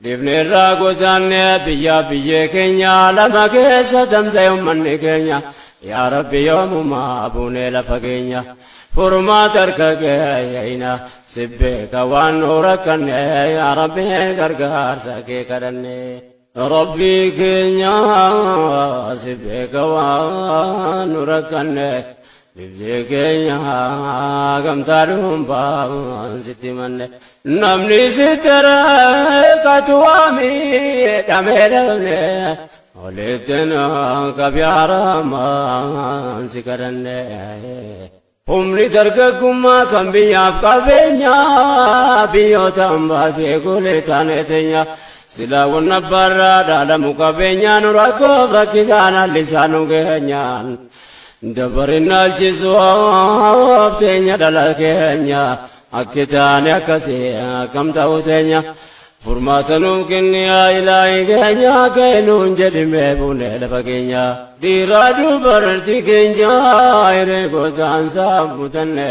Dibne ragotanne biyya biyye keenya lama keessa tamsa'e ummanni keenya yaa Rabbi yoomuma buune lafa keenya furmaata harka keeyina sibbeeka waan nu rakkanne yaa Rabbi gargaarsa kee kadhanne Rabbi keenya sibbeeka waan nu rakkanne Dibde keenya gamtaadhuun baan sitti manne namni sittara katuwaami dhamee dhabne olittin kabyaaramaan si kadhanne humni dargaggummaa kan biyyaaf qabeenya biyyoota hambaatee golee taane teenya silaa wanna barraa dhaalamu qabeenya nu rakkoof rakkisaan hallisaanu keenyaan dabarina alchisuuf teenya dhala keenya akkitaane akkasi akkam ta'u teenya furmaata nuuf kenni yaa ilaahi keenya keenuun jedhime buune lafa keenya dhiiraa dubartii keenya hiree gootaan saamutanne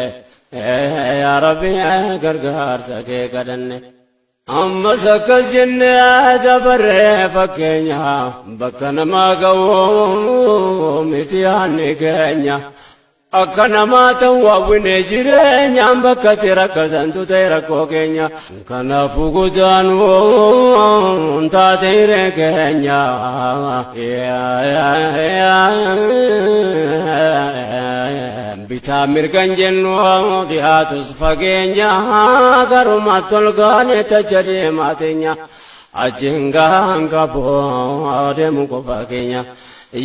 yaa Rabbi gargaarsa kee kadhanne ammas akkas jenne dabarree fakkeenya bakka namaa ga'u miti yaanni keenya akka namaa ta'u hawwine jireenyaan bakka itti rakkatantu ta'e rakkoo keenya kanaafuu gudaanuun taate hiree keenya bitaa mirgan jennu dhiyaatus fageenya garuma tolgaane tacha deemaa teenya achiin gahan qaboo deemu qofa keenya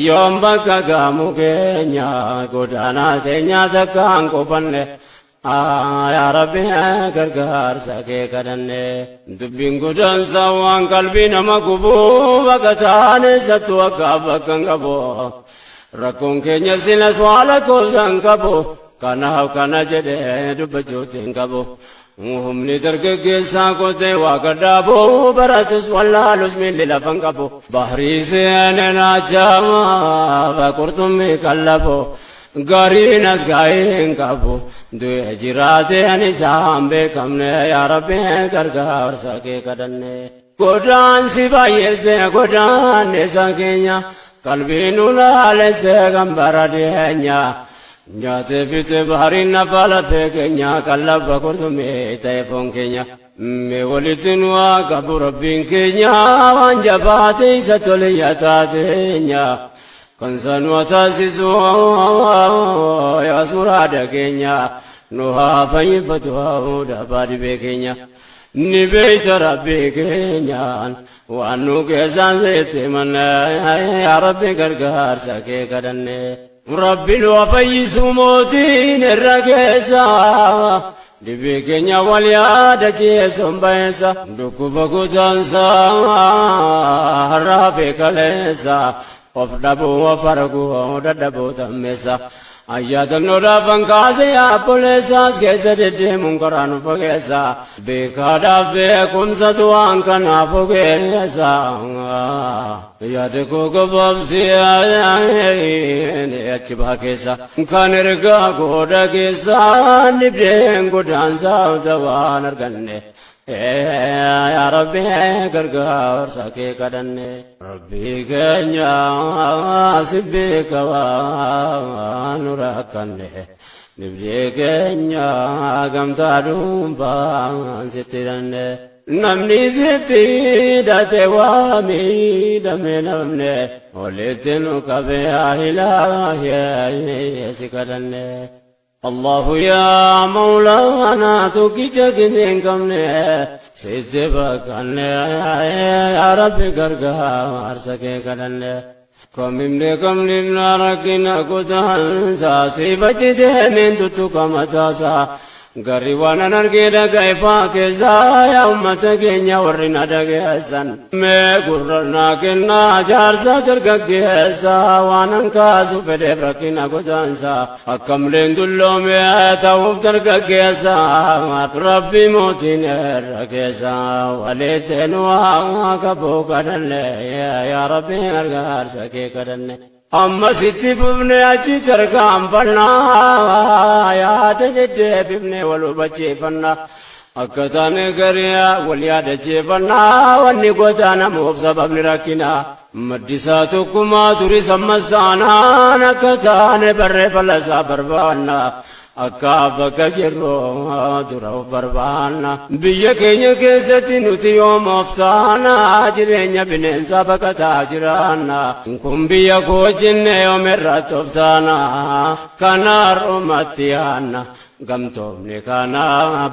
yoom bakka gaamu keenya godaanaa teenya takka hin qofanne yaa Rabbi gargaarsa kee kadhanne dubbiin gudansa waan qalbii nama gubuu bakka taane sattu akka bakka hin qabu rakkoon keenya silas waa lakkoofsan qabu kanaaf kana jedhee dubbachuutti hin qabu humni dargaggeessaa kotee waa gadhaabuu baratus wallaalus miilli lafa hin qabu bahrii seeneen ajaa'iba qurxummii qallabu gariin as gaa'ii hin qabu du'e jiraateen isaan beekamne yaa Rabbi gargaarsa kee kadhanne godaansi baay'eesse godaanneessa keenya qalbiin ulaalesse kan bara dhiyeenya nyaate bite bahariin nafa lafee keenya qallaba qurxummii ta'e foon keenya mee walitti nu haa qabu rabbiin keenya waan jabaate isa tole yaataateenya kan sanu taasisu yaas muraada keenya nu haa fayyifatu haa dhabaa dhibee keenya ni beeyta rabbii keenyaan waan nu keessaan seette manna yaa Rabbi gargaarsa kee kadhanne Rabbi nu fayyisu mootiin irra keessa dhibee keenya wal yaada jeeson bayeessa dhukkuba kutaansa harraafee kaleessa of dhabuu of arguu dadhabuu tammeessa ayyaatannodhaaf hankaase yaabboleessaas keessa deddeemuun karaa nu fageessa beekaadhaaf beekumsatu waan kanaaf ogeessa yaade koo gabaabsee achi baa keessa kan ergaa gooda keessa dhibdeen godaansaa waan arganne yaa Rabbi gargaarsa kee kadhanne Rabbi keenya sibbeeka waan nu rakkanne dhibdee keenya gamtaadhuun baan sitti hidhanne namni sitti hidhate waa miidhame namne walitti nu qabe ilaahi si kadhanne الله يا مولانا توكيجك كمني سيتبك يا ربي غرغا ارسك كدن كم ناركنا كدان ساسي بجده من تتو كمتاسا غريوانا نرغيدا كيفا كيزا يا امت كينيا ورنا دغيسن مي غرنا كنا جارسا درغيسا وانن كاسو فدبركنا كدانسا اكم لندلو مي توف درغيسا ربي موتين رغيسا وليتنوا كبو كدن يا ربي ارغار سكي كدن أما ستي ببني أجي تركام فلنا يا تجد ببني ولو بجي فلنا akkataane gariyaa wal yaadacheeffanna wanni gootaana moof sababni rakkina maddisaa tokkumaa turis ammas taanaan akkataane barree falasaa barbaanna akka bakka jirroo dura of barbaanna biyya keenya keessatti nuti yoomoof taana jireenya bineensaa baqataa jiraanna kun biyya koo jenne yoomirratti of taana kanaarrumatti yaanna gamtoomne kana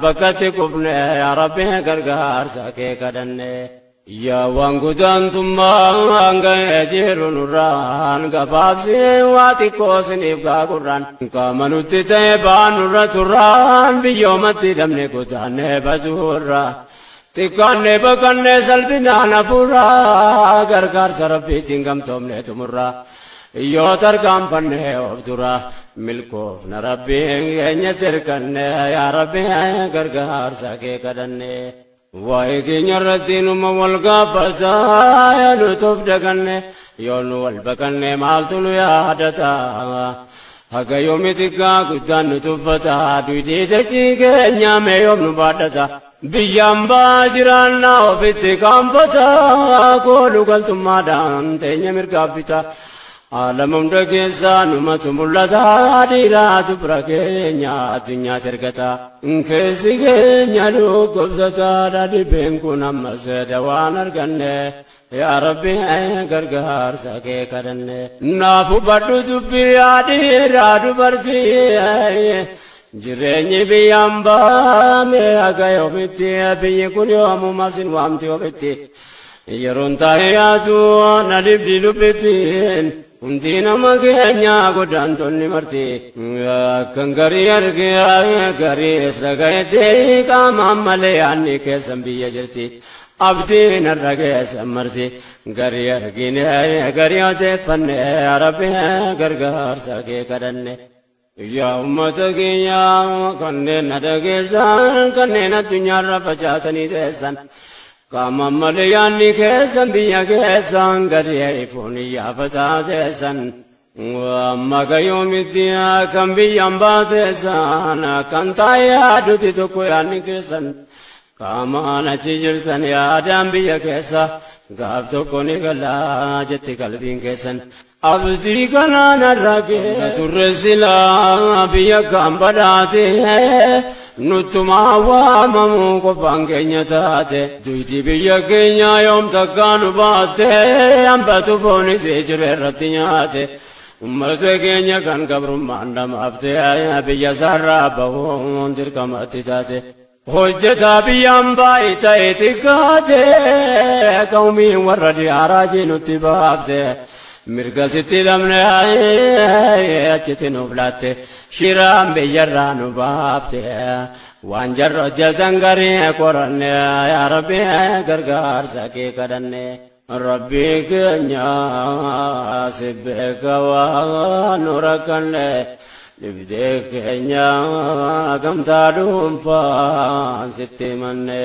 bakkatti kufne yaa Rabbi gargaarsa kee kadhanne yaa waan gudaantummaa hanga'ee jiru nurraan gabaabsee waa xiqqoo siniif gaagurraan qaama nutti ta'e ba'an nurra turraan biyyoomatti dhabne kutaanne baturra xiqqaanne baqanne salphinaan hafuurraa gargaarsa Rabbiitiin gamtoomne tumurraa yoo tarkaanfanne of dura milkoofna Rabbiin keenyatti hirkanne yaa Rabbi gargaarsa kee kadhanne waa'ee keenya irratti numa wal gaafataa yaa nutuuf daganne yoo nu wal baqanne maaltu nu yaadata haga yoomiti gaa guddaan nu tuffataa duudii dachii keenya mee yoom nu baadhata biyyaan baa jiraannaa ofitti kaanfataa kooluu galtummaadhaan teenya mirgaabbita Alamum dageessa numatu mul'ata dhiiraatu bira keenya addunyaatti ergata keessi keenya dhukkubsata dhibeen kun ammas dawaan arganne yaa Rabbi gargaarsa kee kadhanne naafu badhu dubbii dhiiraa dubartii jireenyi biyyaan baame haga yoomitti biyyi kun yoomuma sin waamti ofitti yeroon taa'ee yaadu na dhibdi lubbittiin hundi nama keenya godaantonni marti kan garii argee gariis dhagayetti qaamaan malee yaanni keessan biyya jirti abdiin irra keessan marti garii argine garii odeeffanne Rabbi gargaarsa kee kadhanne yaa ummata keenya kanneen na dhageessan kanneen addunyaarra facaatanii teessan Kama malayani kesan biya kesan gadiya ifuni yafata tesan Magayomitia kan biyang batesan kan taya duti toko yani kesan Kama na chijirtan ya adam biya kesa gab toko nigala jati kalbin kesan Abdi kana narage turresila biya kambadate Nutuma waamamu kophaan keenya taate duyti biyya keenya yoom takkaanu baate hambatu foonis jiru irratti nyaate ummata keenya kan gabrummaan dhamaafte biyya sarraa bahuun dirqamatti taate hojjetaa biyyaan baay'ee ta'e xiqqaate qawmiin warra diyaaraajii nutti baafte mirga sitti dhabne achitti nuuf laatte shiraan biyyarraa nu baafte waan jarra hojjetan garii qoranne yaa Rabbi gargaarsa kee kadhanne Rabbi keenya si beeka waan nu rakkanne dhibdee keenya gamtaa dhuunfaan sitti manne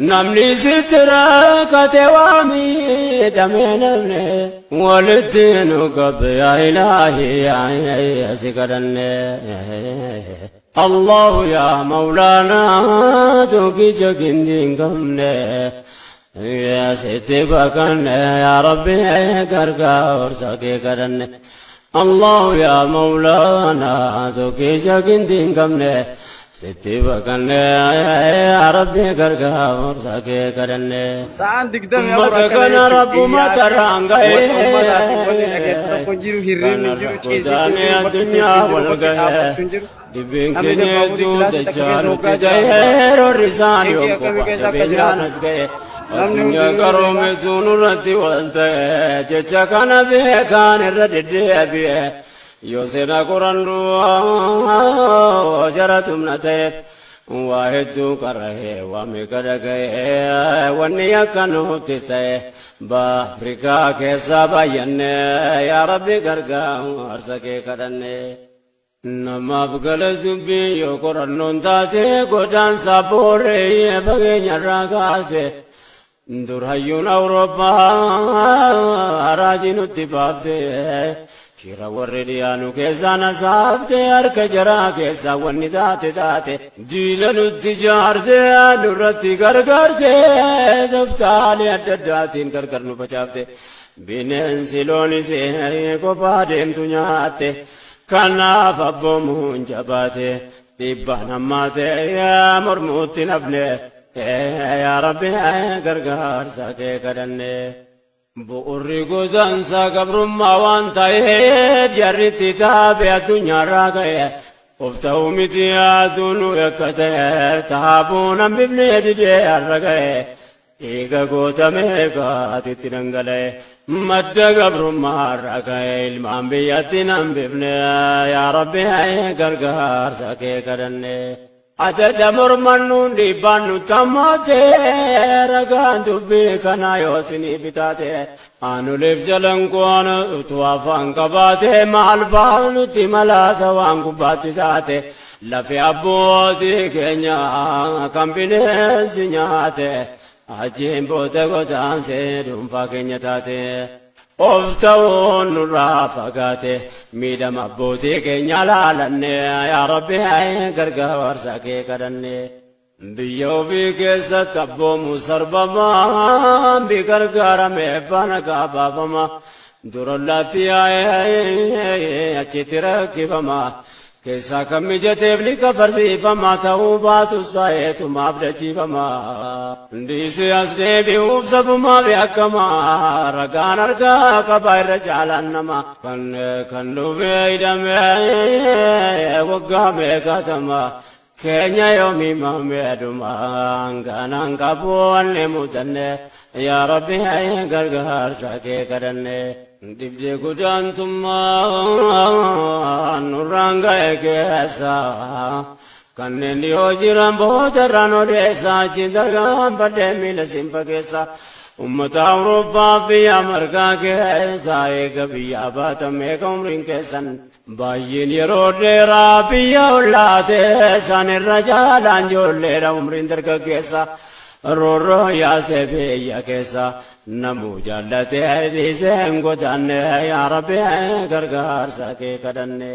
namni sitti rakkate waami dhamee namne walitti nu qabbe yaa Ilaahi si kadhanne Allahu yaa Mawlaana tokki jagindin qabne sitti baqanne yaa Rabbi gargaarsa kee kadhanne Allahu yaa Mawlaana tokki jagindin qabne sitti baqanne yaa Rabbi gargaarsa kee kadhanne ummata kana Rabbuma tarraan ga'e kutaane addunyaa wal ga'e dhibeen keenya hedduu dachaanutti ta'e roorri isaan yookaan jabeenyaan as ga'e addunyaa qaroometu nurratti wal ta'e jecha kana beekaan irra deddeebi'e yoo seenaa qorannu jaratumna ta'eef waa hedduu qarahee waa meeqa dhaga'e wanni akka nutti ta'e Afrikaa keessaa baay'anne yaa Rabbi gargaarsa kee kadhanne namaaf gala dubbii yoo qorannoon taate godaansa booree fageenyarraa kaate dur hayyuun Awurooppaa haraajii nutti baafte shira warri dhiyaanu keessaa na saafte harka jaraa keessaa wanni taate diina nutti jaarte nurratti gargaarte toftaalee adda addaatiin gargar nu facaafte bineensi loonis kophaa deemtu nyaatte kanaaf abboomuun jabaate dhiibbaan hammaate mormuutti nafne yaa rabbi gargaarsa kee kadhanne. Bu'urri godaansa gabrummaa waan ta'eef jarritti taabe addunyaarraa ka'e of ta'uu miti aduun akka ta'e taabuun hambifnee didee har'a ga'e dhiiga gootamee gaatitti dhangala'e madda gabrummaarraa ka'e ilmaan biyyatti hambifne yaa rabbi gargaarsa kee kadhanne. Adada mormannuun dhiibbaan nu tammaate ragaan dubbii kanaa yoo sinii bitaate anuleef jalan kuwaan utuu afaan qabaate maal fa'aa nutti malaasa waan gubbaatti taate lafi abbootii keenya kan bineensi nyaate achiin booda godaansee dhuunfaa keenya taate. Of ta'uun nurraa fagaate miidhama abbootii keenya laalanne yaa rabbi gargaarsa kee kadhanne. Biyya ofii keessatti abboomu sarbamaa bi gargaarame bana kaabafama durollaatti achitti rakkifama keessaa kan mijateef ni kafarsiifama ta'uu baatus ta'eetumaaf dachiifama. Ndiisi as deebi'uuf sabumaaf akkama ragaan argaa qaba irra caalaan nama kan dhufee hidhamee waggaa meeqatama keenya yoomii mameeduma ganaan qabu wanne mutanne yaa rabbi gargaarsa kee kadhanne. Dibdee gudaantummaa nurraan ga'e keessa kanneen dhiyoo jiran boodarraan odeessa achi dargaan baddee miila simpa keessa ummata Awurooppaa biyya Ameerikaa keessa eega biyya baatan meeqa umriin keessan baay'een yeroo dheeraa biyya ollaate san irra caalaan ijoolleedha umriin dargaggeessa. Rooroo yaasee biyya keessa namuu jaallatee dhiiseen godaanne yaa rabbi gargaarsa kee kadhanne.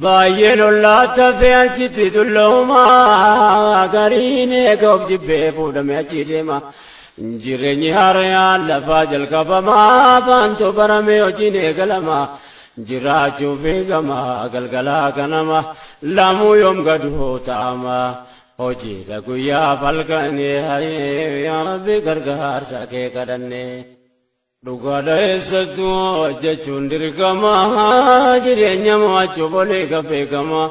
Baay'een ollaata fee achitti tulloomaa gariin eega of jibbee fuudhame achi deema. Jireenyi haaraan lafaa jalqabamaa baantu barame hojiin eegalama. Jiraachuuf eegama galgalaa kanama lamuu yoom gaduu ta'ama. Hojiidha guyyaa falkanii yaa rabbi gargaarsa kee kadhanne. Dhugaadha eessattuu hojjechuun dirqama jireenya mo'achuuf olii gafeegama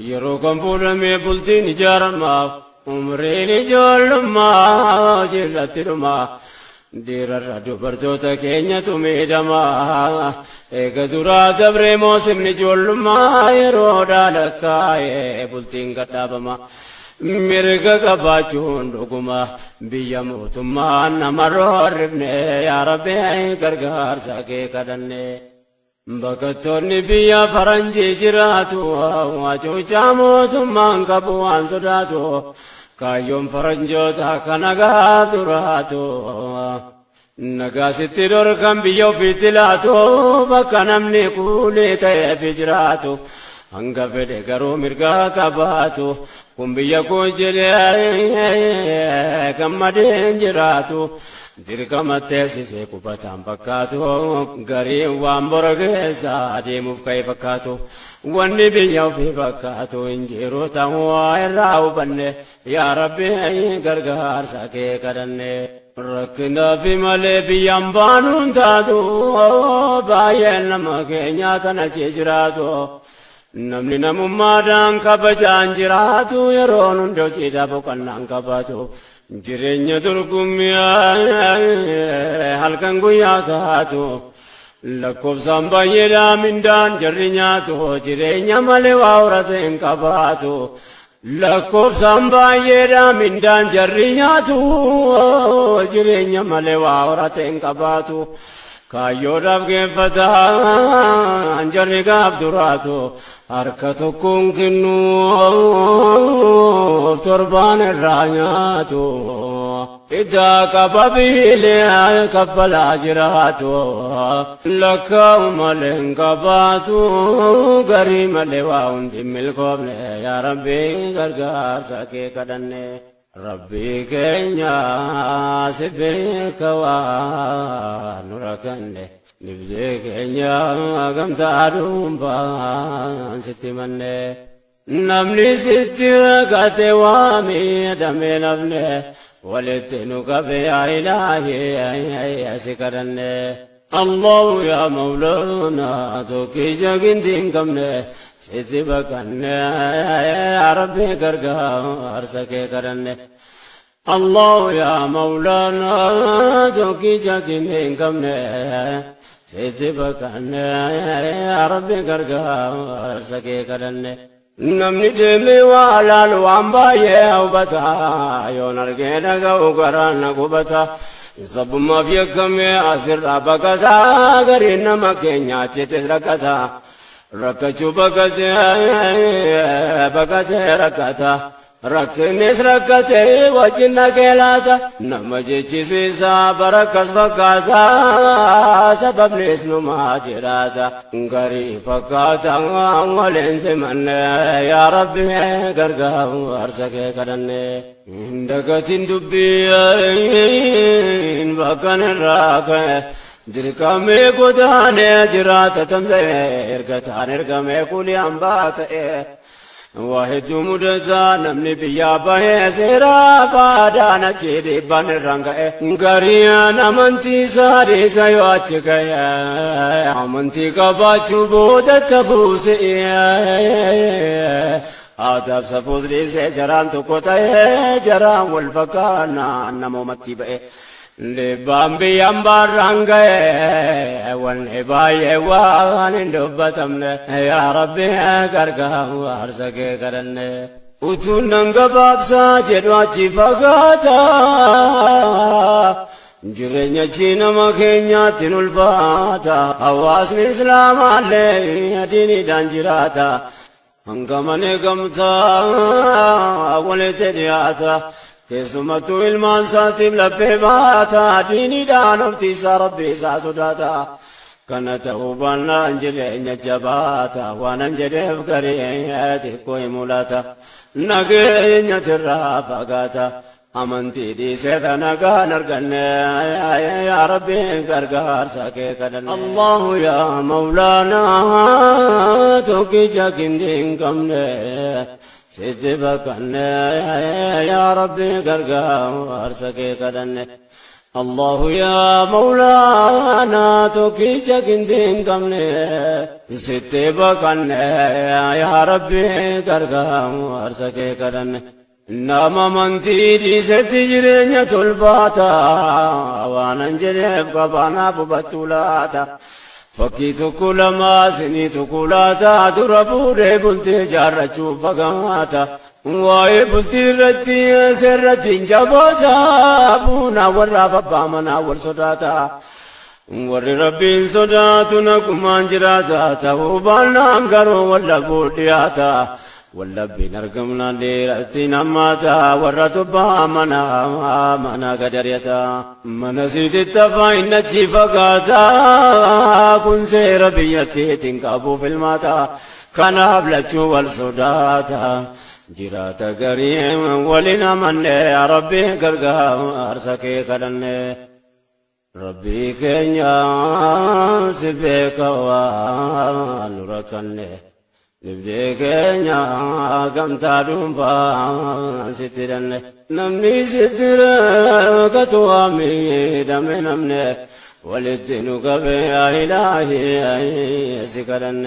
yeroo kan fuudhamee bultiin ijaaramaaf umriin ijoollummaa hojiirratti dhuma dhiirarra dubartoota keenyatu miidhama eega duraa dabree moosimni ijoollummaa yeroodhaa lakkaa'ee bultiin gadhaabama. Mirga qabaachuun dhuguma biyya mootummaa namarroo rifne yaa rabbi gargaarsa kee kadhanne. Bakkattoonni biyya faranjii jiraatu wacuuchaa mootummaan qabu waan sodaatu kaayyoon faranjoota kan nagaa duraatu nagaasitti dorkan biyya ofiitti laatu bakka namni kuulee ta'eef jiraatu. Hanga fedhe garuu mirgaa qabaatu kun biyya koo jedhee gammadeen jiraatu dirqama teessisee qubataan fakkaatu garii waan bora keessa adeemuuf ka'e fakkaatu wanni biyya ofii fakkaatu injiruu ta'uu irraa hubanne yaa rabbi gargaarsa kee kadhanne. Rakkinaa fi malee biyyaan baanuun taatu baay'een nama keenyaa kan achi jiraatu. Namni namummaadhaan kabajaan jiraatu yeroon hunda hojiidhaa boqonnaan qabaatu jireenya dorgommii halkan guyyaa taatu lakkoofsaan baay'eedhaa mindaan jarri nyaatu jireenya malee waa horate hin qabaatu lakkoofsaan baay'eedhaa mindaan jarri nyaatu jireenya malee waa horate hin qabaatu. Kaayyoodhaaf geeffataan jarri gaaf duraatu harka tokkoon kennu torbaan irraa nyaatu. إذا كبابيلي كبلا جراتو لك أمال كباتو قريم لواون دم القبل يا ربي غرغار سكي كدني ربي كنيا سبيك ونركني نبذيك كنيا قم تعلم بان ستمني نمني ستركت وامي دمي نبني ولتنك بيا إلهي سكرني الله يا مولانا توكي جاكين دينكمني ستبكني يا ربي كرقا أرسكي كرني الله يا مولانا توكي جاكين دينكمني ستبكني يا ربي كرقا أرسكي كرني نمني جمي والال وامبايه وبتا يونرجينا غوغرانا غوبتا سب ما في كم اسر بكتا غرينا مكنيا تتركتا ركچو بكتا ركتا ركنس ركته وجنا كلاتا نمجي چيسا بركس بكاتا سبب نسنو ماجراتا غري فكاتا ولنس من يا ربي غرغا ورسك كدن دغتين دبين بكن راك دركمه غدانه جراتا تمزير غتان رغمه كولي امبات واحد مدزا نمني بيا باه سيرا بادانا چيدي بن رنگ غريانا منتي ساري سيواچ گيا منتي کا باچو بودت بوس آداب سپوزري سے جران تو کوتا ہے جران والفقانا نمو متی بے لبامبي أمبار رانغاي والنباي وان دبتم يا ربي كركا وارسك كرن وتنن غباب ساجدواتي فغاتا جرنيا جينا مكنيا تنولباتا حواس الإسلام علي ديني دانجراتا هنگمني غمتا ولتدياتا كسمتو المانساتي بلبيباتا ديني دانوتي سربي ساسوداتا كانت أوبانا انجلي نجباتا واننجلي بكرياتي كوي مولاتا نقي نترى فقاتا أمنتي دي سيدنا نرقن يا ربي كرقار ساكي كدن الله يا مولانا توكي جاكين دين كمني ستبكن يا ربي كرقا وارسكي كدن الله يا مولانا توكي جاكين دين كمني ستبكن يا ربي كرقا وارسكي كدن نما منتي دي ستجرين تلباتا واننجلب قبانا فبطولاتا فكيتو كل ما سنيتو كولاتا دربو ريبلتي جارچو فغاتا واي بلتي رتي سرچين جباتا بونا ورا بامنا ورسداتا ور ربي سداتنا كمان جراتا توبانا انغرو ولا بودياتا ولا بنرغمنا ليرتنا ماتا ورتبا منا قدريتا منسيت التفاين نجي فقاتا كن سير بيتي تنقابو في الماتا كان هبلتو والسوداتا جراتا قريم ولنا من يا ربي قرقا أرسكي كدن ربي كنيا سبيك ونركن نبديك يا كم تعلم بان سترن نمني ستر كتوامي دم نمني ولدنك بيا إلهي سكرن